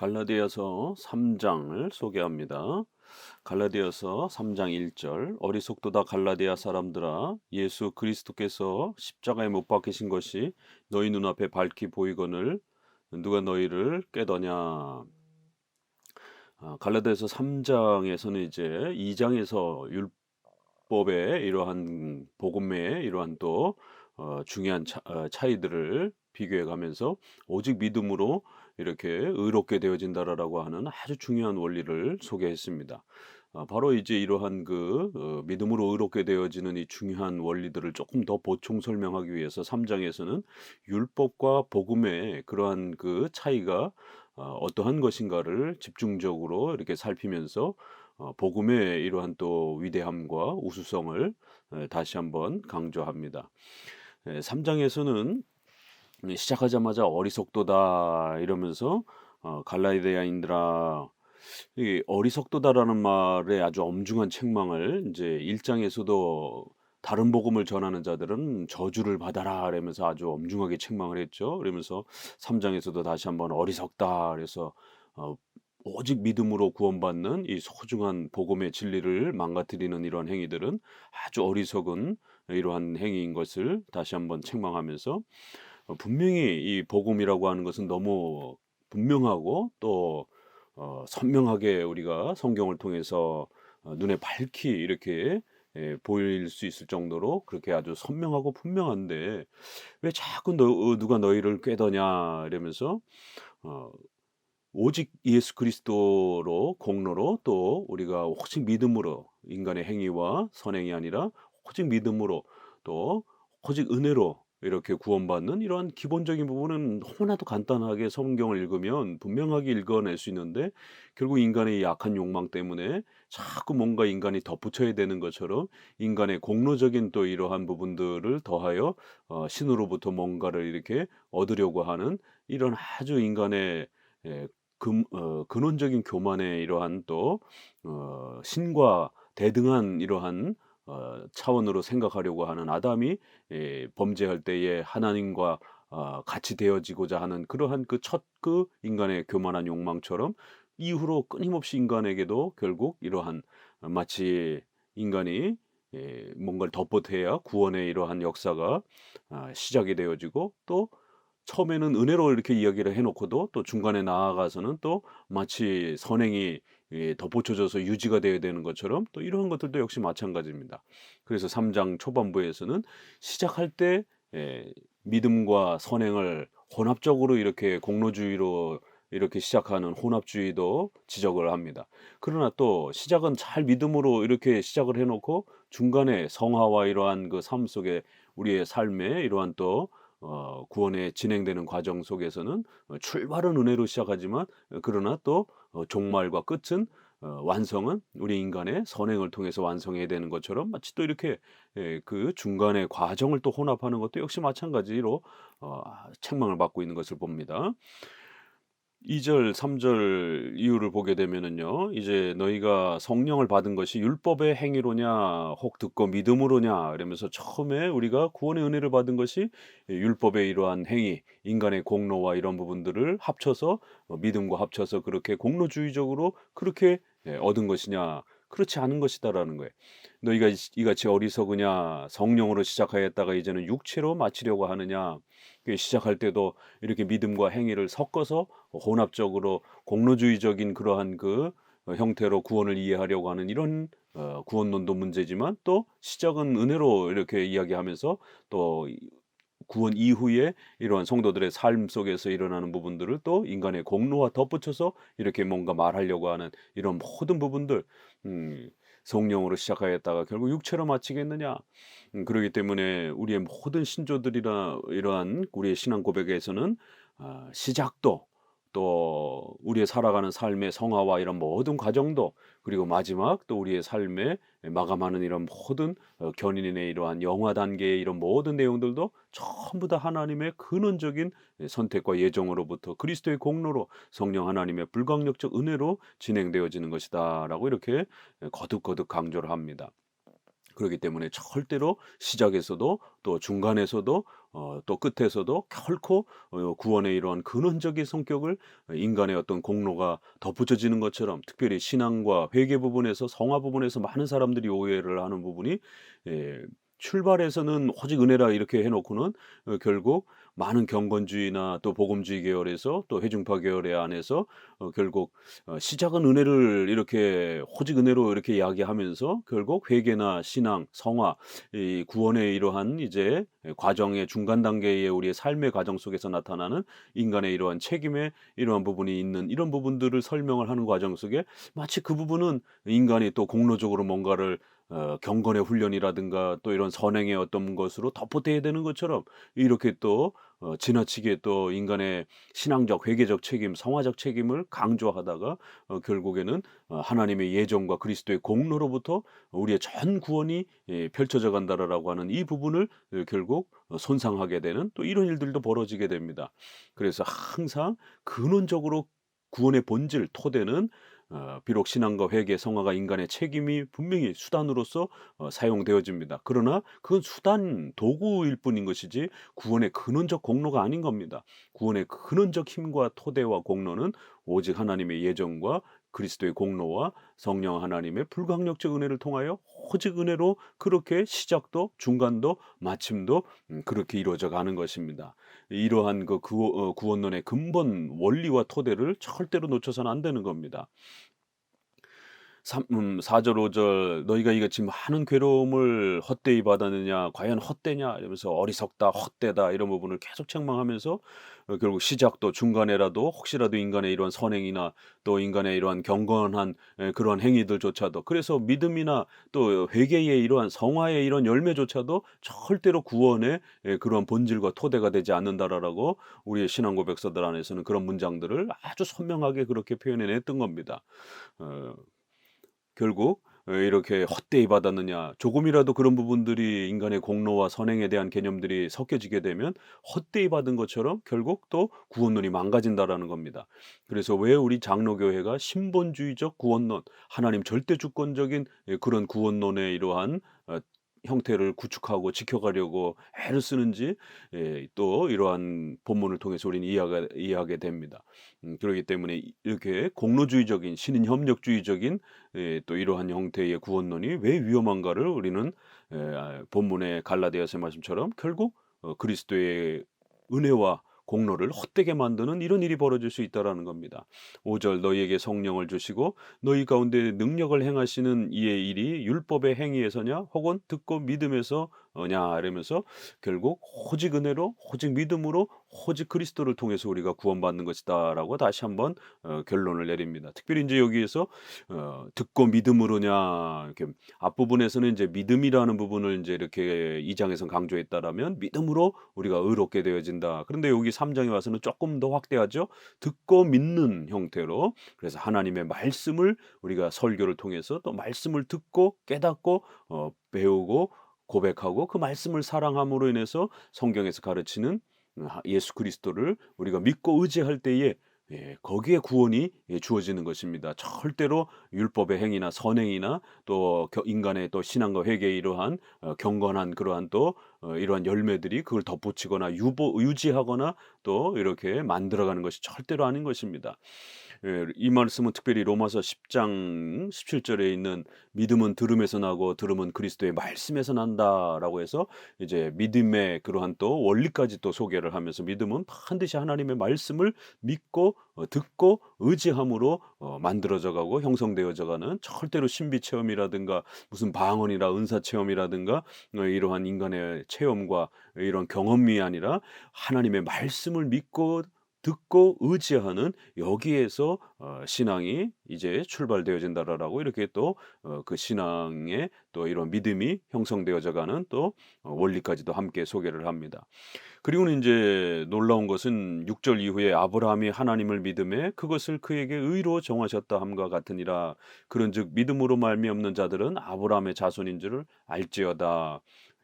갈라디아서 3장을 소개합니다. 갈라디아서 3장 1절 어리석도다 갈라디아 사람들아 예수 그리스도께서 십자가에 못 박히신 것이 너희 눈앞에 밝히 보이거늘 누가 너희를 깨더냐. 갈라디아서 3장에서는 이제 2장에서 율법의 이러한 복음의 이러한 또 중요한 차이들을 비교해 가면서 오직 믿음으로 이렇게 의롭게 되어진다라고 하는 아주 중요한 원리를 소개했습니다. 바로 이제 이러한 믿음으로 의롭게 되어지는 이 중요한 원리들을 조금 더 보충 설명하기 위해서 3 장에서는 율법과 복음의 그러한 그 차이가 어떠한 것인가를 집중적으로 이렇게 살피면서 복음의 이러한 또 위대함과 우수성을 다시 한번 강조합니다. 3 장에서는 시작하자마자 "어리석도다." 이러면서 "갈라디아인들아." 이 "어리석도다."라는 말에 아주 엄중한 책망을 이제 1 장에서도 "다른 복음을 전하는 자들은 저주를 받아라." 이러면서 아주 엄중하게 책망을 했죠. 그러면서 3 장에서도 다시 한번 "어리석다." 그래서 어 오직 믿음으로 구원받는 이 소중한 복음의 진리를 망가뜨리는 이러한 행위들은 아주 어리석은 이러한 행위인 것을 다시 한번 책망하면서 분명히 이 복음이라고 하는 것은 너무 분명하고 또 선명하게 우리가 성경을 통해서 눈에 밝히 이렇게 보일 수 있을 정도로 그렇게 아주 선명하고 분명한데 왜 자꾸 누가 너희를 꾀더냐 이러면서 어 오직 예수 그리스도로 공로로 또 우리가 오직 믿음으로 인간의 행위와 선행이 아니라 오직 믿음으로 또 오직 은혜로 이렇게 구원받는 이러한 기본적인 부분은 너무나도 간단하게 성경을 읽으면 분명하게 읽어낼 수 있는데 결국 인간의 약한 욕망 때문에 자꾸 뭔가 인간이 덧붙여야 되는 것처럼 인간의 공로적인 또 이러한 부분들을 더하여 신으로부터 뭔가를 이렇게 얻으려고 하는 이런 아주 인간의 예 근원적인 교만의 이러한 또 신과 대등한 이러한 차원으로 생각하려고 하는 아담이 범죄할 때에 하나님과 같이 되어지고자 하는 그러한 그 첫 인간의 교만한 욕망처럼 이후로 끊임없이 인간에게도 결국 이러한 마치 인간이 뭔가를 덧보태야 구원의 이러한 역사가 시작이 되어지고 또 처음에는 은혜로 이렇게 이야기를 해 놓고도 또 중간에 나아가서는 또 마치 선행이 덧붙여져서 유지가 돼야 되는 것처럼 또 이러한 것들도 역시 마찬가지입니다. 그래서 3장 초반부에서는 시작할 때 믿음과 선행을 혼합적으로 이렇게 공로주의로 이렇게 시작하는 혼합주의도 지적을 합니다. 그러나 또 시작은 잘 믿음으로 이렇게 시작을 해 놓고 중간에 성화와 이러한 그 삶 속에 우리의 삶에 이러한 또 구원의 진행되는 과정 속에서는 출발은 은혜로 시작하지만 그러나 또 종말과 끝은 완성은 우리 인간의 선행을 통해서 완성해야 되는 것처럼 마치 또 이렇게 그 중간의 과정을 또 혼합하는 것도 역시 마찬가지로 책망을 받고 있는 것을 봅니다. 2절 3절 이유를 보게 되면은요. 이제 "너희가 성령을 받은 것이 율법의 행위로냐 혹 듣고 믿음으로냐." 이러면서 처음에 우리가 구원의 은혜를 받은 것이 율법의 이러한 행위, 인간의 공로와 이런 부분들을 합쳐서 믿음과 합쳐서 그렇게 공로주의적으로 그렇게 얻은 것이냐. 그렇지 않은 것이다라는 거예요. "너희가 이같이 어리석으냐 성령으로 시작하였다가 이제는 육체로 마치려고 하느냐." 시작할 때도 이렇게 믿음과 행위를 섞어서 혼합적으로 공로주의적인 그러한 형태로 구원을 이해하려고 하는 이런 구원론도 문제지만 또 시작은 은혜로 이렇게 이야기하면서 또 구원 이후에 이러한 성도들의 삶 속에서 일어나는 부분들을 또 인간의 공로와 덧붙여서 이렇게 뭔가 말하려고 하는 이런 모든 부분들 음 성령으로 시작하였다가 결국 육체로 마치겠느냐. 그러기 때문에 우리의 모든 신조들이나 이러한 우리의 신앙 고백에서는 시작도 또 우리의 살아가는 삶의 성화와 이런 모든 과정도 그리고 마지막 또 우리의 삶에 마감하는 이런 모든 견인의 이러한 영화 단계의 이런 모든 내용들도 전부 다 하나님의 근원적인 선택과 예정으로부터 그리스도의 공로로 성령 하나님의 불강력적 은혜로 진행되어지는 것이다라고 이렇게 거듭거듭 강조를 합니다. 그렇기 때문에 절대로 시작에서도 또 중간에서도 또 끝에서도 결코 구원의 이러한 근원적인 성격을 인간의 어떤 공로가 덧붙여지는 것처럼, 특별히 신앙과 회개 부분에서 성화 부분에서 많은 사람들이 오해를 하는 부분이, 예 출발에서는 오직 은혜라 이렇게 해 놓고는 결국 많은 경건주의나 또 복음주의 계열에서 또 회중파 계열의 안에서 결국 시작은 은혜를 이렇게 오직 은혜로 이렇게 이야기하면서 결국 회개나 신앙, 성화, 이 구원의 이러한 이제 과정의 중간 단계의 우리의 삶의 과정 속에서 나타나는 인간의 이러한 책임의 이러한 부분이 있는, 이런 부분들을 설명을 하는 과정 속에 마치 그 부분은 인간이 또 공로적으로 뭔가를 경건의 훈련이라든가 또 이런 선행의 어떤 것으로 덧붙여야 되는 것처럼 이렇게 또 지나치게 또 인간의 신앙적, 회개적 책임, 성화적 책임을 강조하다가 결국에는 하나님의 예정과 그리스도의 공로로부터 우리의 전 구원이 펼쳐져 간다라고 하는 이 부분을 결국 손상하게 되는 또 이런 일들도 벌어지게 됩니다. 그래서 항상 근원적으로 구원의 본질, 토대는 비록 신앙과 회개, 성화가 인간의 책임이 분명히 수단으로서 사용되어집니다. 그러나 그건 수단, 도구일 뿐인 것이지 구원의 근원적 공로가 아닌 겁니다. 구원의 근원적 힘과 토대와 공로는 오직 하나님의 예정과 그리스도의 공로와 성령 하나님의 불강력적 은혜를 통하여 오직 은혜로 그렇게 시작도 중간도 마침도 그렇게 이루어져 가는 것입니다. 이러한 그 구원론의 근본 원리와 토대를 절대로 놓쳐서는 안 되는 겁니다. 4절 5절 "너희가 이같이 많은 괴로움을 헛되이 받았느냐 과연 헛되냐." 이러면서 "어리석다. 헛되다." 이런 부분을 계속 책망하면서 결국 시작도 중간에라도 혹시라도 인간의 이러한 선행이나 또 인간의 이러한 경건한 그러한 행위들조차도, 그래서 믿음이나 또 회개의 이러한 성화의 이런 열매조차도 절대로 구원의 그러한 본질과 토대가 되지 않는다라고 우리의 신앙 고백서들 안에서는 그런 문장들을 아주 선명하게 그렇게 표현해 냈던 겁니다. 어 결국 이렇게 헛되이 받았느냐, 조금이라도 그런 부분들이 인간의 공로와 선행에 대한 개념들이 섞여지게 되면 헛되이 받은 것처럼 결국 또 구원론이 망가진다라는 겁니다. 그래서 왜 우리 장로교회가 신본주의적 구원론, 하나님 절대 주권적인 그런 구원론의 이러한 형태를 구축하고 지켜가려고 애를 쓰는지, 또 이러한 본문을 통해서 우리는 이해하게 됩니다. 그렇기 때문에 이렇게 공로주의적인 신인 협력주의적인 또 이러한 형태의 구원론이 왜 위험한가를 우리는 본문의 갈라디아서의 말씀처럼 결국 그리스도의 은혜와 공로를 헛되게 만드는 이런 일이 벌어질 수 있다라는 겁니다. 5절 "너희에게 성령을 주시고 너희 가운데 능력을 행하시는 이의 일이 율법의 행위에서냐 혹은 듣고 믿음에서 냐." 이러면서 결국 오직 은혜로 오직 믿음으로 오직 그리스도를 통해서 우리가 구원받는 것이다라고 다시 한번 결론을 내립니다. 특별히 인제 여기에서 듣고 믿음으로냐, 이렇게 앞부분에서는 인제 믿음이라는 부분을 인제 이렇게 2 장에선 강조했다라면 믿음으로 우리가 의롭게 되어진다. 그런데 여기 3 장에 와서는 쪼끔 더 확대하죠. 듣고 믿는 형태로, 그래서 하나님의 말씀을 우리가 설교를 통해서 또 말씀을 듣고 깨닫고 배우고 고백하고 그 말씀을 사랑함으로 인해서 성경에서 가르치는 예수 그리스도를 우리가 믿고 의지할 때에 거기에 구원이 주어지는 것입니다. 절대로 율법의 행위나 선행이나 또 인간의 또 신앙과 회개의 이러한 경건한 그러한 또 이러한 열매들이 그걸 덧붙이거나 유지하거나 또 이렇게 만들어가는 것이 절대로 아닌 것입니다. 이 말씀은 특별히 로마서 10장 17 절에 있는 "믿음은 들음에서 나고 들음은 그리스도의 말씀에서 난다."라고 해서 이제 믿음의 그러한 또 원리까지 또 소개를 하면서 믿음은 반드시 하나님의 말씀을 믿고 듣고 의지함으로 만들어져 가고 형성되어져 가는, 절대로 신비 체험이라든가 무슨 방언이나 은사 체험이라든가 이러한 인간의 체험과 이런 경험이 아니라 하나님의 말씀을 믿고 듣고 의지하는, 여기에서 신앙이 이제 출발되어진다라고 이렇게 또 그 신앙의 또 이런 믿음이 형성되어져 가는 또 원리까지도 함께 소개를 합니다. 그리고는 인제 놀라운 것은 6절 이후에 "아브라함이 하나님을 믿음에 그것을 그에게 의로 정하셨다 함과 같으니라. 그런즉 믿음으로 말미암는 자들은 아브라함의 자손인 줄을 알지어다."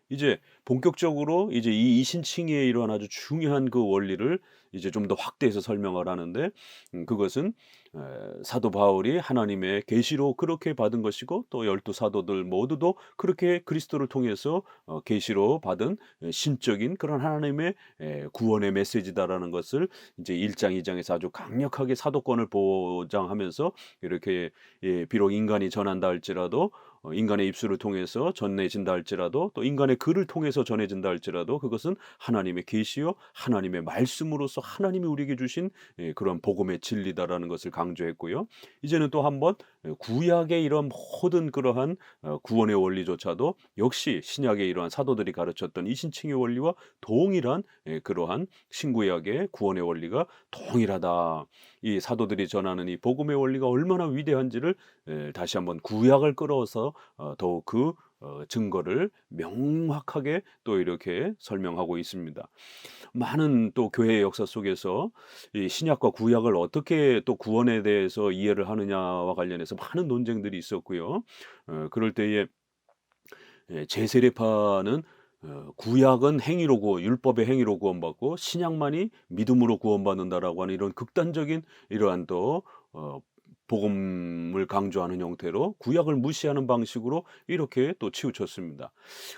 이제 본격적으로 이제 이 이신칭의의 이러한 아주 중요한 그 원리를 이제 좀 더 확대해서 설명을 하는데, 그것은 에 사도 바울이 하나님의 계시로 그렇게 받은 것이고, 또 열두 사도들 모두도 그렇게 그리스도를 통해서 계시로 받은 신적인 그런 하나님의 구원의 메시지다라는 것을 이제 1장 2 장에서 아주 강력하게 사도권을 보장하면서 이렇게, 비록 인간이 전한다 할지라도, 인간의 입술을 통해서 전해진다 할지라도, 또 인간의 글을 통해서 전해진다 할지라도 그것은 하나님의 계시요 하나님의 말씀으로서 하나님이 우리에게 주신 그런 복음의 진리다라는 것을 강조했고요. 이제는 또 한번 구약의 이런 모든 그러한 구원의 원리조차도 역시 신약의 이러한 사도들이 가르쳤던 이신칭의 원리와 동일한, 그러한 신구약의 구원의 원리가 동일하다. 이 사도들이 전하는 이 복음의 원리가 얼마나 위대한지를 다시 한번 구약을 끌어서 더욱 그 증거를 명확하게 또 이렇게 설명하고 있습니다. 많은 또 교회의 역사 속에서 이 신약과 구약을 어떻게 또 구원에 대해서 이해를 하느냐와 관련해서 많은 논쟁들이 있었고요. 그럴 때에 제세례파는 구약은 행위로 율법의 행위로 구원받고 신약만이 믿음으로 구원받는다라고 하는 이런 극단적인 이러한 또 복음을 강조하는 형태로 구약을 무시하는 방식으로 이렇게 또 치우쳤습니다.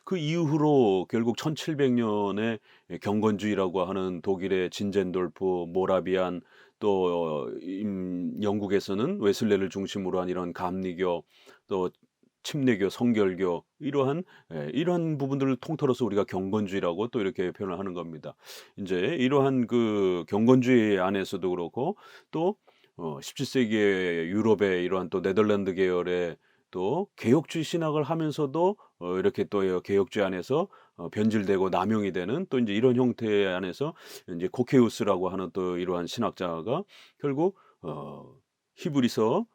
그 이후로 결국 1700년에 경건주의라고 하는 독일의 진젠돌프, 모라비안, 또 영국에서는 웨슬레를 중심으로 한 이런 감리교, 또 침례교, 성결교, 이러한 부분들을 통틀어서 우리가 경건주의라고 또 이렇게 표현을 하는 겁니다. 인제 이러한 그 경건주의 안에서도 그렇고, 또 17세기의 유럽의 이러한 또 네덜란드 계열의 또 개혁주의 신학을 하면서도 이렇게 또 개혁주의 안에서 변질되고 남용이 되는 또 인제 이런 형태 안에서 인제 코케우스라고 하는 또 이러한 신학자가 결국 히브리서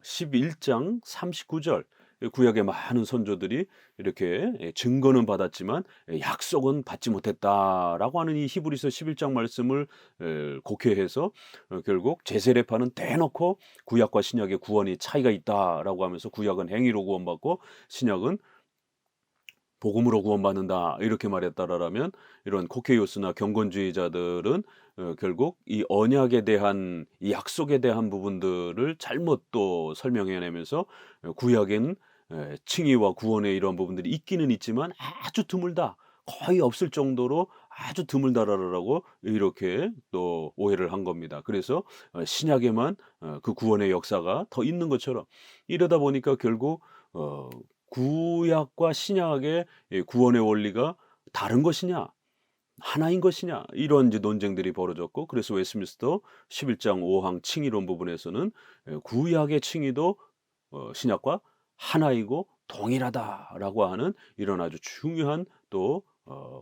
11장 39절, 구약의 많은 선조들이 이렇게 증거는 받았지만 약속은 받지 못했다라고 하는 이 히브리서 11장 말씀을 곡해해서 결국 제세례파는 대놓고 구약과 신약의 구원이 차이가 있다라고 하면서 구약은 행위로 구원받고 신약은 복음으로 구원받는다 이렇게 말했다라면, 이런 코케이오스나 경건주의자들은 결국 이 언약에 대한 이 약속에 대한 부분들을 잘못 또 설명해내면서 구약엔 칭의와 구원의 이런 부분들이 있기는 있지만 아주 드물다, 거의 없을 정도로 아주 드물다라고 이렇게 또 오해를 한 겁니다. 그래서 신약에만 그 구원의 역사가 더 있는 것처럼, 이러다 보니까 결국 어 구약과 신약의 구원의 원리가 다른 것이냐, 하나인 것이냐, 이런 이제 논쟁들이 벌어졌고, 그래서 웨스트민스터 11장 5항 칭의론 부분에서는 구약의 칭의도 신약과 하나이고 동일하다라고 하는 이런 아주 중요한 또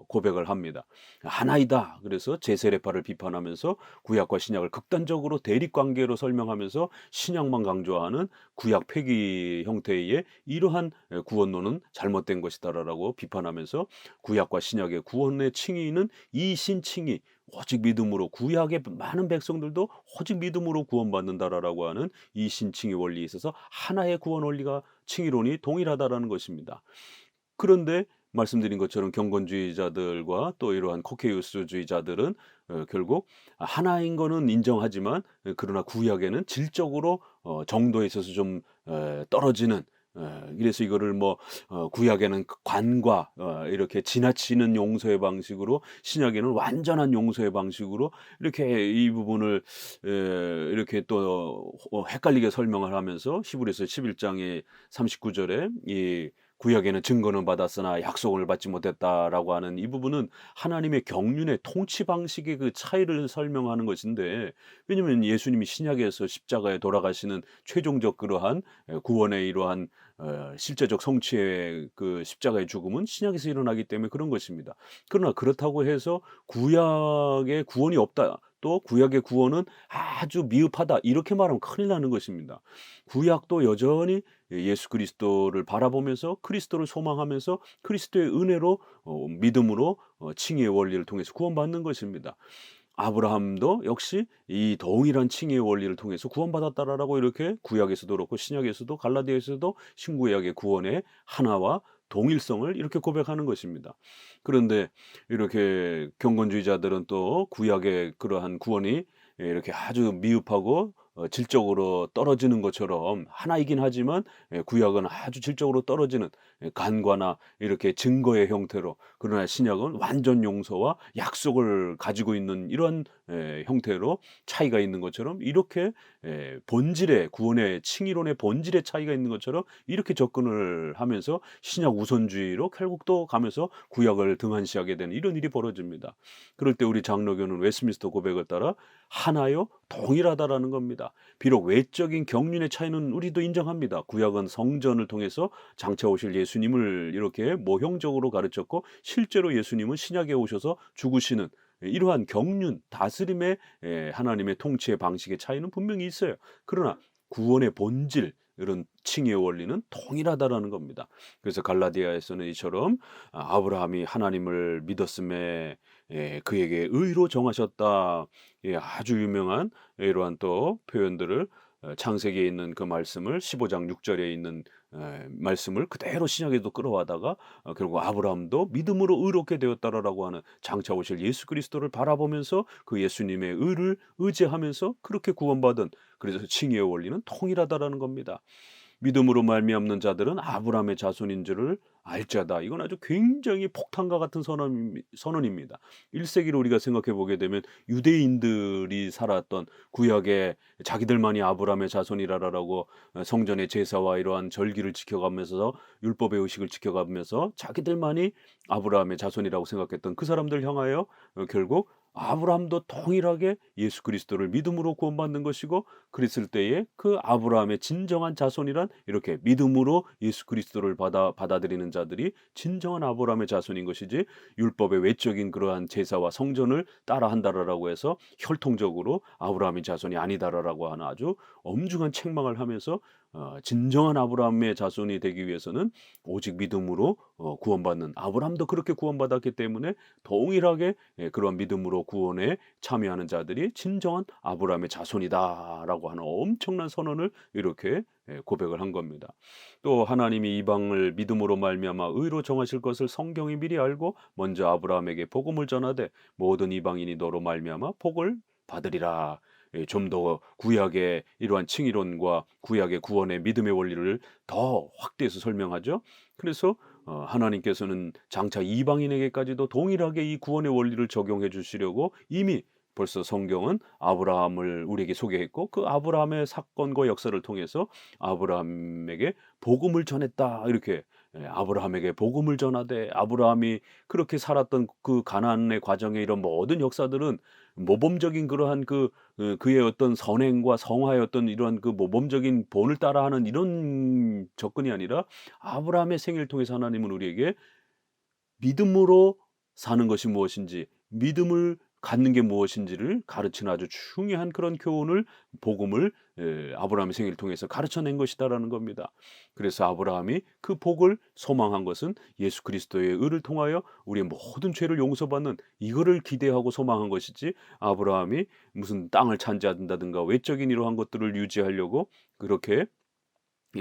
고백을 합니다. 하나이다. 그래서 제세례파를 비판하면서 구약과 신약을 극단적으로 대립 관계로 설명하면서 신약만 강조하는 구약 폐기 형태의 이러한 구원론은 잘못된 것이다라고 비판하면서, 구약과 신약의 구원의 칭의는 이신칭의, 오직 믿음으로, 구약의 많은 백성들도 오직 믿음으로 구원받는다라고 하는 이 신칭의 원리에 있어서 하나의 구원 원리가, 칭의론이 동일하다라는 것입니다. 그런데 말씀드린 것처럼 경건주의자들과 또 이러한 코케이우스주의자들은 결국 하나인 거는 인정하지만, 그러나 구약에는 질적으로 정도에 있어서 좀 떨어지는, 그래서 이거를 뭐 구약에는 관과 이렇게 지나치는 용서의 방식으로, 신약에는 완전한 용서의 방식으로 이렇게 이 부분을 이렇게 또 헷갈리게 설명을 하면서 히브리서 11 장의 39 절에 이 구약에는 증거는 받았으나 약속을 받지 못했다라고 하는 이 부분은 하나님의 경륜의 통치 방식의 그 차이를 설명하는 것인데, 왜냐하면 예수님이 신약에서 십자가에 돌아가시는 최종적 그러한 구원의 이러한 실제적 성취의 그 십자가의 죽음은 신약에서 일어나기 때문에 그런 것입니다. 그러나 그렇다고 해서 구약의 구원이 없다, 또 구약의 구원은 아주 미흡하다, 이렇게 말하면 큰일 나는 것입니다. 구약도 여전히 예수 그리스도를 바라보면서 그리스도를 소망하면서 그리스도의 은혜로 믿음으로 칭의의 원리를 통해서 구원받는 것입니다. 아브라함도 역시 이 동일한 칭의의 원리를 통해서 구원받았다라고 이렇게 구약에서도 그렇고 신약에서도 갈라디아에서도 신구약의 구원의 하나와 동일성을 이렇게 고백하는 것입니다. 그런데 이렇게 경건주의자들은 또 구약의 그러한 구원이 이렇게 아주 미흡하고 질적으로 떨어지는 것처럼 하나이긴 하지만 구약은 아주 질적으로 떨어지는 간과나 이렇게 증거의 형태로, 그러나 신약은 완전 용서와 약속을 가지고 있는 이런 형태로 차이가 있는 것처럼, 이렇게 본질의 구원의 칭의론의 본질의 차이가 있는 것처럼 이렇게 접근을 하면서 신약 우선주의로 결국 또 가면서 구약을 등한시하게 되는 이런 일이 벌어집니다. 그럴 때 우리 장로교는 웨스민스터 고백을 따라 하나요 동일하다라는 겁니다. 비록 외적인 경륜의 차이는 우리도 인정합니다. 구약은 성전을 통해서 장차 오실 예수님을 이렇게 모형적으로 가르쳤고, 실제로 예수님은 신약에 오셔서 죽으시는 이러한 경륜, 다스림의 하나님의 통치의 방식의 차이는 분명히 있어요. 그러나 구원의 본질, 이런 칭의의 원리는 동일하다라는 겁니다. 그래서 갈라디아에서는 이처럼 아브라함이 하나님을 믿었음에 그에게 의로 정하셨다. 아주 유명한 이러한 또 표현들을 창세기에 있는 그 말씀을 15장 6절에 있는 말씀을 그대로 신약에도 끌어와다가 결국 아브라함도 믿음으로 의롭게 되었다라고 하는 장차 오실 예수 그리스도를 바라보면서 그 예수님의 의를 의지하면서 그렇게 구원받은, 그래서 칭의의 원리는 통일하다라는 겁니다. 믿음으로 말미암는 자들은 아브라함의 자손인 줄을 알자다. 이건 아주 굉장히 폭탄과 같은 선언입니다. 1세기를 우리가 생각해 보게 되면 유대인들이 살았던 구약에 자기들만이 아브라함의 자손이라라고 성전의 제사와 이러한 절기를 지켜가면서 율법의 의식을 지켜가면서 자기들만이 아브라함의 자손이라고 생각했던 그 사람들 향하여 결국 아브라함도 동일하게 예수 그리스도를 믿음으로 구원받는 것이고, 그랬을 때에 그 아브라함의 진정한 자손이란 이렇게 믿음으로 예수 그리스도를 받아들이는 자들이 진정한 아브라함의 자손인 것이지, 율법의 외적인 그러한 제사와 성전을 따라한다라고 해서 혈통적으로 아브라함의 자손이 아니다라고 하는 아주 엄중한 책망을 하면서 진정한 아브라함의 자손이 되기 위해서는 오직 믿음으로 구원받는, 아브라함도 그렇게 구원받았기 때문에 동일하게 그러한 믿음으로 구원에 참여하는 자들이 진정한 아브라함의 자손이다라고 하는 엄청난 선언을 이렇게 고백을 한 겁니다. 또 하나님이 이방을 믿음으로 말미암아 의로 정하실 것을 성경이 미리 알고 먼저 아브라함에게 복음을 전하되 모든 이방인이 너로 말미암아 복을 받으리라. 좀 더 구약의 이러한 칭의론과 구약의 구원의 믿음의 원리를 더 확대해서 설명하죠. 그래서 하나님께서는 장차 이방인에게까지도 동일하게 이 구원의 원리를 적용해 주시려고 이미 벌써 성경은 아브라함을 우리에게 소개했고, 그 아브라함의 사건과 역사를 통해서 아브라함에게 복음을 전했다. 이렇게 아브라함에게 복음을 전하되, 아브라함이 그렇게 살았던 그 가나안의 과정의 이런 모든 역사들은 모범적인 그러한 그의 어떤 선행과 성화의 어떤 이러한 그 모범적인 본을 따라하는 이런 접근이 아니라, 아브라함의 생애를 통해서 하나님은 우리에게 믿음으로 사는 것이 무엇인지, 믿음을 갖는 게 무엇인지를 가르치는 아주 중요한 그런 교훈을, 복음을 아브라함의 생애를 통해서 가르쳐 낸 것이다라는 겁니다. 그래서 아브라함이 그 복을 소망한 것은 예수 그리스도의 의를 통하여 우리의 모든 죄를 용서받는 이거를 기대하고 소망한 것이지, 아브라함이 무슨 땅을 차지한다든가 외적인 이러한 것들을 유지하려고 그렇게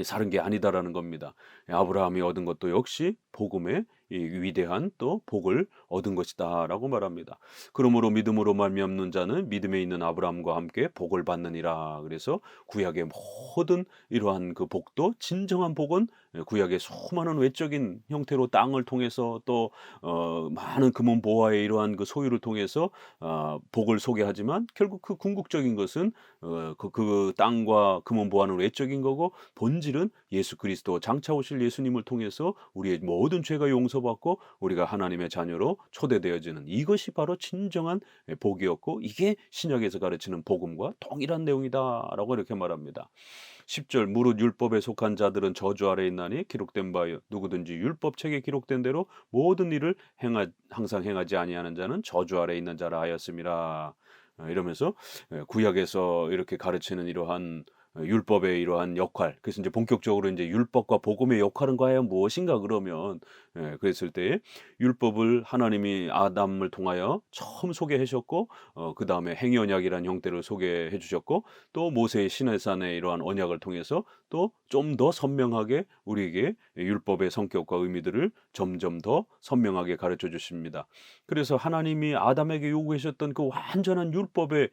사는 게 아니다라는 겁니다. 아브라함이 얻은 것도 역시 복음의 이 위대한 또 복을 얻은 것이다라고 말합니다. 그러므로 믿음으로 말미암는 자는 믿음에 있는 아브라함과 함께 복을 받느니라. 그래서 구약의 모든 이러한 그 복도, 진정한 복은 구약의 수많은 외적인 형태로 땅을 통해서 또 많은 금은 보화의 이러한 그 소유를 통해서 복을 소개하지만, 결국 그 궁극적인 것은 그 땅과 금은 보화는 외적인 거고, 본질은 예수 그리스도 장차 오실 예수님을 통해서 우리의 모든 죄가 용서받고 우리가 하나님의 자녀로 초대되어지는, 이것이 바로 진정한 복이었고, 이게 신약에서 가르치는 복음과 동일한 내용이다라고 이렇게 말합니다. 10절 무릇 율법에 속한 자들은 저주 아래 있나니 기록된 바요 누구든지 율법책에 기록된 대로 모든 일을 항상 행하지 아니하는 자는 저주 아래 있는 자라 하였음이라. 이러면서 구약에서 이렇게 가르치는 이러한 율법의 이러한 역할, 그래서 이제 본격적으로 이제 율법과 복음의 역할은 과연 무엇인가 그러면, 그랬을 때 율법을 하나님이 아담을 통하여 처음 소개해 주셨고, 그다음에 행위 언약이라는 형태를 소개해 주셨고, 또 모세의 시내산의 이러한 언약을 통해서 또 좀 더 선명하게 우리에게 율법의 성격과 의미들을 점점 더 선명하게 가르쳐 주십니다. 그래서 하나님이 아담에게 요구하셨던 그 완전한 율법의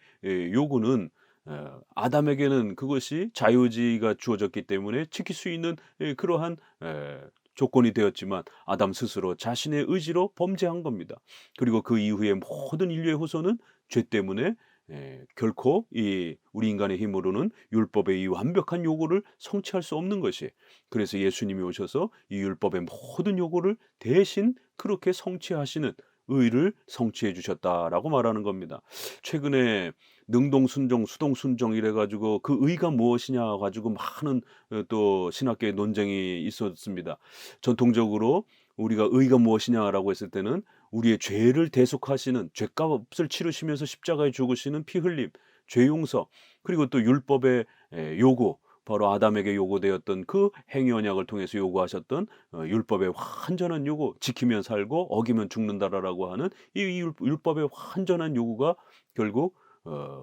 요구는, 아담에게는 그것이 자유의지가 주어졌기 때문에 지킬 수 있는 그러한 조건이 되었지만, 아담 스스로 자신의 의지로 범죄한 겁니다. 그리고 그 이후에 모든 인류의 후손은 죄 때문에 결코 이 우리 인간의 힘으로는 율법의 이 완벽한 요구를 성취할 수 없는 것이, 그래서 예수님이 오셔서 이 율법의 모든 요구를 대신 그렇게 성취하시는 의를 성취해 주셨다라고 말하는 겁니다. 최근에 능동순종, 수동순종 이래 가지고 그 의가 무엇이냐 가지고 많은 또 신학계의 논쟁이 있었습니다. 전통적으로 우리가 의가 무엇이냐라고 했을 때는 우리의 죄를 대속하시는, 죄값을 치르시면서 십자가에 죽으시는 피 흘림, 죄 용서, 그리고 또 율법의 요구, 바로 아담에게 요구되었던 그 행위 언약을 통해서 요구하셨던 율법의 완전한 요구, 지키면 살고 어기면 죽는다라고 하는 이 율법의 완전한 요구가 결국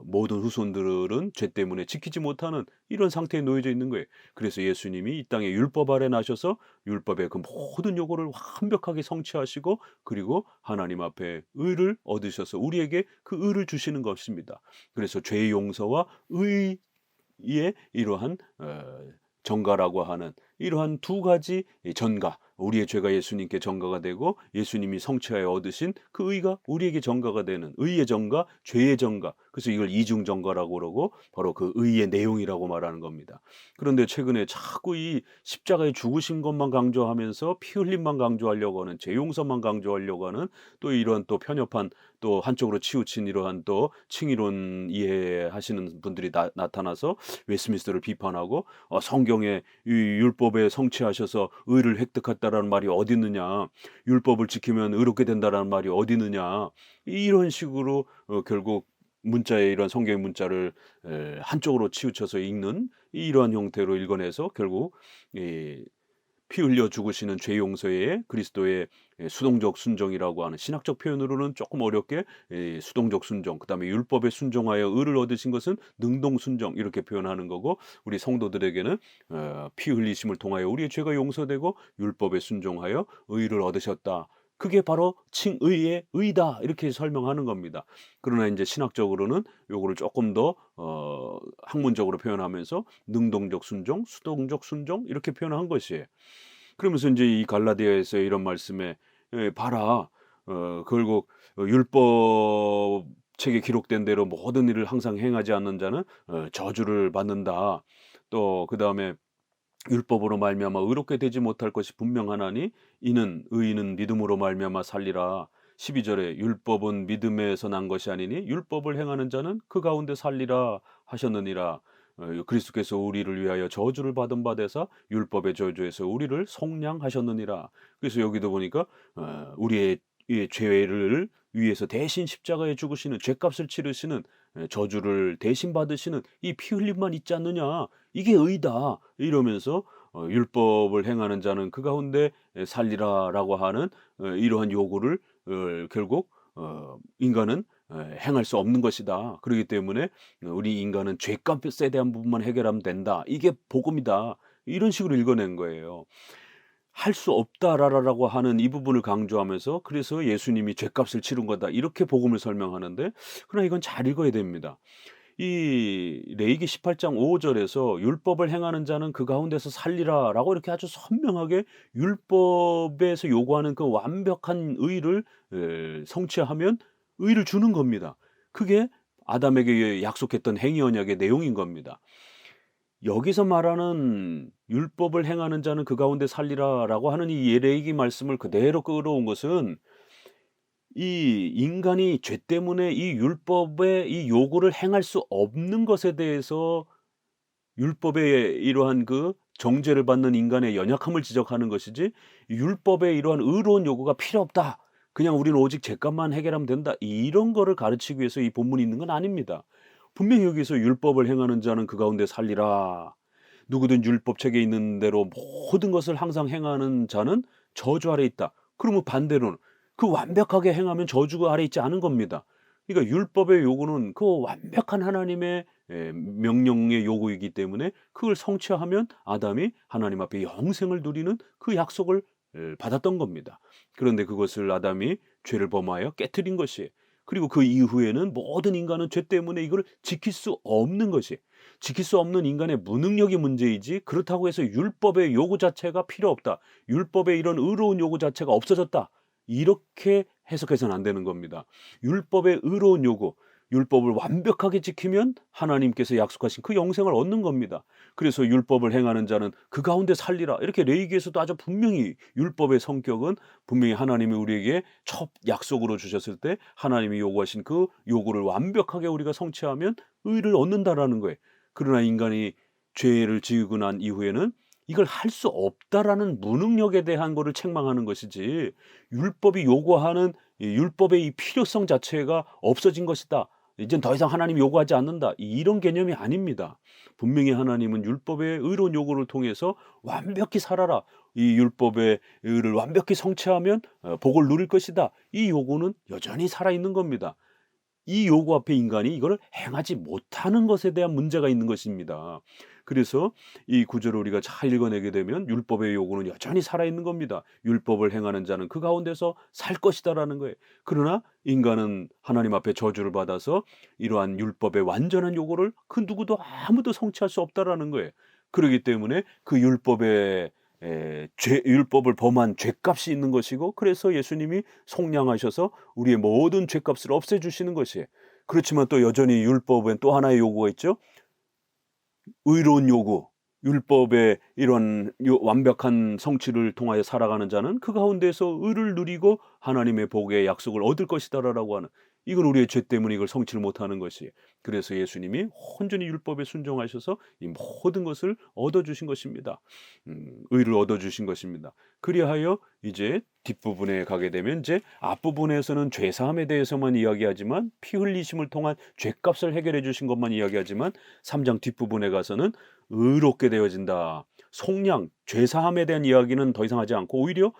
모든 후손들은 죄 때문에 지키지 못하는 이런 상태에 놓여져 있는 거예요. 그래서 예수님이 이 땅에 율법 아래 나셔서 율법의 그 모든 요구를 완벽하게 성취하시고, 그리고 하나님 앞에 의를 얻으셔서 우리에게 그 의를 주시는 것입니다. 그래서 죄 용서와 의의 이러한 전가라고 하는 이러한 두 가지 이 전가, 우리의 죄가 예수님께 전가가 되고 예수님이 성취하여 얻으신 그 의가 우리에게 전가가 되는 의의 전가, 죄의 전가. 그래서 이걸 이중 전가라고 그러고 바로 그 의의 내용이라고 말하는 겁니다. 그런데 최근에 자꾸 이 십자가에 죽으신 것만 강조하면서 피 흘림만 강조하려고 하는, 죄 용서만 강조하려고 하는 또 이런 또 편협한, 또 한쪽으로 치우친 이러한 또 칭의론 이해하시는 분들이 나타나서 웨스민스터를 비판하고, 성경에 이 율법에 성취하셔서 의를 획득했다라는 말이 어디 있느냐, 율법을 지키면 의롭게 된다라는 말이 어디 있느냐, 이런 식으로 결국 문자의 이런 성경의 문자를 한쪽으로 치우쳐서 읽는 이러한 형태로 읽어내서 결국 이 피 흘려 죽으시는 죄 용서에 그리스도의 수동적 순종이라고 하는, 신학적 표현으로는 조금 어렵게 수동적 순종, 그다음에 율법에 순종하여 의를 얻으신 것은 능동 순종 이렇게 표현하는 거고, 우리 성도들에게는 피 흘리심을 통하여 우리의 죄가 용서되고 율법에 순종하여 의를 얻으셨다. 그게 바로 칭의의 의다 이렇게 설명하는 겁니다. 그러나 이제 신학적으로는 요거를 조금 더 학문적으로 표현하면서 능동적 순종, 수동적 순종 이렇게 표현한 것이에요. 그러면서 이제 이 갈라디아에서 이런 말씀에 봐라. 결국 율법 책에 기록된 대로 모든 일을 항상 행하지 않는 자는 저주를 받는다. 또 그다음에 율법으로 말미암아 의롭게 되지 못할 것이 분명하나니 이는 의인은 믿음으로 말미암아 살리라. 12절에 율법은 믿음에서 난 것이 아니니 율법을 행하는 자는 그 가운데 살리라 하셨느니라. 그리스도께서 우리를 위하여 저주를 받은 바 되사 율법의 저주에서 우리를 속량하셨느니라. 그래서 여기도 보니까 우리의 이 죄를 위해서 대신 십자가에 죽으시는, 죄값을 치르시는, 저주를 대신 받으시는 이 피 흘림만 있지 않느냐, 이게 의다 이러면서 율법을 행하는 자는 그 가운데 살리라라고 하는 이러한 요구를 결국 인간은 행할 수 없는 것이다. 그렇기 때문에 우리 인간은 죄값에 대한 부분만 해결하면 된다. 이게 복음이다. 이런 식으로 읽어낸 거예요. 할 수 없다라고 하는 이 부분을 강조하면서, 그래서 예수님이 죄값을 치른 거다 이렇게 복음을 설명하는데, 그러나 이건 잘 읽어야 됩니다. 이 레위기 18장 5절에서 율법을 행하는 자는 그 가운데서 살리라라고 이렇게 아주 선명하게 율법에서 요구하는 그 완벽한 의를 성취하면 의를 주는 겁니다. 그게 아담에게 약속했던 행위 언약의 내용인 겁니다. 여기서 말하는 율법을 행하는 자는 그 가운데 살리라라고 하는 이 레위기 말씀을 그대로 끌어온 것은, 이 인간이 죄 때문에 이 율법의 이 요구를 행할 수 없는 것에 대해서 율법의 이러한 그 정죄를 받는 인간의 연약함을 지적하는 것이지, 율법의 이러한 의로운 요구가 필요 없다, 그냥 우리는 오직 죄값만 해결하면 된다, 이런 거를 가르치기 위해서 이 본문이 있는 건 아닙니다. 분명히 여기서 율법을 행하는 자는 그 가운데 살리라. 누구든 율법책에 있는 대로 모든 것을 항상 행하는 자는 저주 아래 있다. 그러면 반대로는 그 완벽하게 행하면 저주 아래 있지 않은 겁니다. 그러니까 율법의 요구는 그 완벽한 하나님의 명령의 요구이기 때문에 그걸 성취하면 아담이 하나님 앞에 영생을 누리는 그 약속을 받았던 겁니다. 그런데 그것을 아담이 죄를 범하여 깨뜨린 것이, 그리고 그 이후에는 모든 인간은 죄 때문에 이걸 지킬 수 없는 것이, 지킬 수 없는 인간의 무능력이 문제이지, 그렇다고 해서 율법의 요구 자체가 필요 없다, 율법의 이런 의로운 요구 자체가 없어졌다, 이렇게 해석해서는 안 되는 겁니다. 율법의 의로운 요구, 율법을 완벽하게 지키면 하나님께서 약속하신 그 영생을 얻는 겁니다. 그래서 율법을 행하는 자는 그 가운데 살리라, 이렇게 레위기에서도 아주 분명히 율법의 성격은 분명히 하나님이 우리에게 첫 약속으로 주셨을 때 하나님이 요구하신 그 요구를 완벽하게 우리가 성취하면 의를 얻는다라는 거예요. 그러나 인간이 죄를 지으고 난 이후에는 이걸 할 수 없다라는 무능력에 대한 거를 책망하는 것이지, 율법이 요구하는 이 율법의 이 필요성 자체가 없어진 것이다, 이젠 더 이상 하나님이 요구하지 않는다, 이런 개념이 아닙니다. 분명히 하나님은 율법의 의로운 요구를 통해서 완벽히 살아라, 이 율법의 의를 완벽히 성취하면 복을 누릴 것이다, 이 요구는 여전히 살아있는 겁니다. 이 요구 앞에 인간이 이걸 행하지 못하는 것에 대한 문제가 있는 것입니다. 그래서 이 구절을 우리가 잘 읽어내게 되면 율법의 요구는 여전히 살아있는 겁니다. 율법을 행하는 자는 그 가운데서 살 것이다라는 거예요. 그러나 인간은 하나님 앞에 저주를 받아서 이러한 율법의 완전한 요구를 그 누구도 아무도 성취할 수 없다라는 거예요. 그렇기 때문에 그 율법의 율법을 범한 죄값이 있는 것이고, 그래서 예수님이 속량하셔서 우리의 모든 죄값을 없애주시는 것이에요. 그렇지만 또 여전히 율법엔 또 하나의 요구가 있죠. 의로운 요구, 율법의 이런 완벽한 성취를 통하여 살아가는 자는 그 가운데서 의를 누리고 하나님의 복의 약속을 얻을 것이다라고 하는, 이건 우리의 죄 때문에 이걸 성취를 못하는 것이에요. 그래서 예수님이 온전히 율법에 순종하셔서 이 모든 것을 얻어주신 것입니다. 의를 얻어주신 것입니다. 그리하여 이제 뒷부분에 가게 되면 이제 앞부분에서는 죄사함에 대해서만 이야기하지만, 피 흘리심을 통한 죄값을 해결해 주신 것만 이야기하지만, 3장 뒷부분에 가서는 의롭게 되어진다, 속량, 죄사함에 대한 이야기는 더 이상 하지 않고 오히려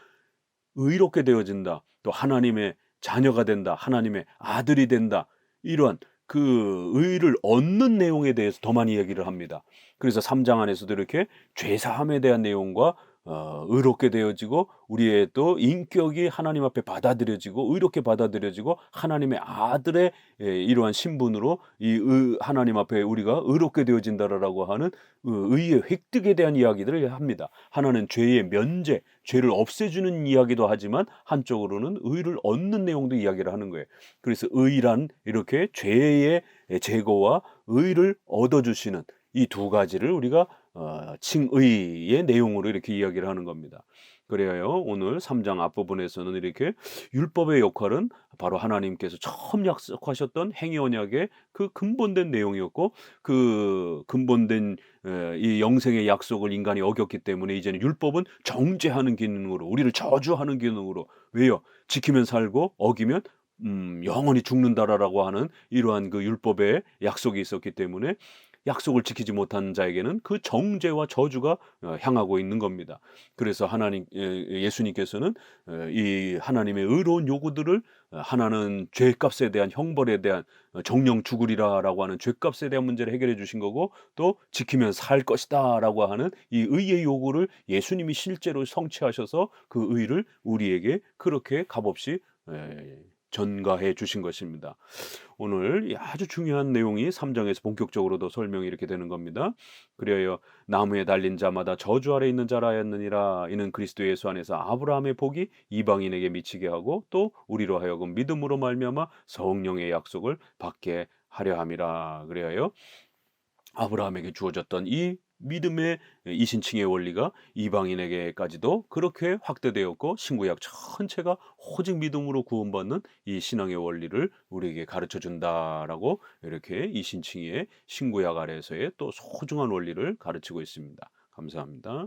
의롭게 되어진다, 또 하나님의 자녀가 된다, 하나님의 아들이 된다, 이러한 그 의를 얻는 내용에 대해서 더 많이 얘기를 합니다. 그래서 3장 안에서도 이렇게 죄사함에 대한 내용과 의롭게 되어지고 우리의 또 인격이 하나님 앞에 받아들여지고 의롭게 받아들여지고 하나님의 아들의 이러한 신분으로 하나님 앞에 우리가 의롭게 되어진다라고 하는 의의 획득에 대한 이야기들을 합니다. 하나는 죄의 면제, 죄를 없애주는 이야기도 하지만 한쪽으로는 의를 얻는 내용도 이야기를 하는 거예요. 그래서 의란 이렇게 죄의 제거와 의를 얻어주시는 이 두 가지를 우리가 칭의의 내용으로 이렇게 이야기를 하는 겁니다. 그래요, 오늘 3장 앞부분에서는 이렇게 율법의 역할은 바로 하나님께서 처음 약속하셨던 행위 언약의 그 근본된 내용이었고, 그 근본된 이 영생의 약속을 인간이 어겼기 때문에 이제는 율법은 정죄하는 기능으로, 우리를 저주하는 기능으로, 왜요? 지키면 살고 어기면 영원히 죽는다라고 하는 이러한 그 율법의 약속이 있었기 때문에 약속을 지키지 못한 자에게는 그 정죄와 저주가 향하고 있는 겁니다. 그래서 예수님께서는 이 하나님의 의로운 요구들을, 하나는 죄값에 대한 형벌에 대한 정령 죽으리라라고 하는 죄값에 대한 문제를 해결해 주신 거고, 또 지키면 살 것이다라고 하는 이 의의 요구를 예수님이 실제로 성취하셔서 그 의를 우리에게 그렇게 값없이 전가해 주신 것입니다. 오늘 아주 중요한 내용이 3장에서 본격적으로 더 설명이 이렇게 되는 겁니다. 그래요, 나무에 달린 자마다 저주 아래 있는 자라였느니라. 이는 그리스도 예수 안에서 아브라함의 복이 이방인에게 미치게 하고 또 우리로 하여금 믿음으로 말미암아 성령의 약속을 받게 하려 함이라. 그래요, 아브라함에게 주어졌던 이 믿음의 이신칭의 원리가 이방인에게까지도 그렇게 확대되었고, 신구약 전체가 오직 믿음으로 구원받는 이 신앙의 원리를 우리에게 가르쳐 준다라고, 이렇게 이신칭의 신구약 아래에서의 또 소중한 원리를 가르치고 있습니다. 감사합니다.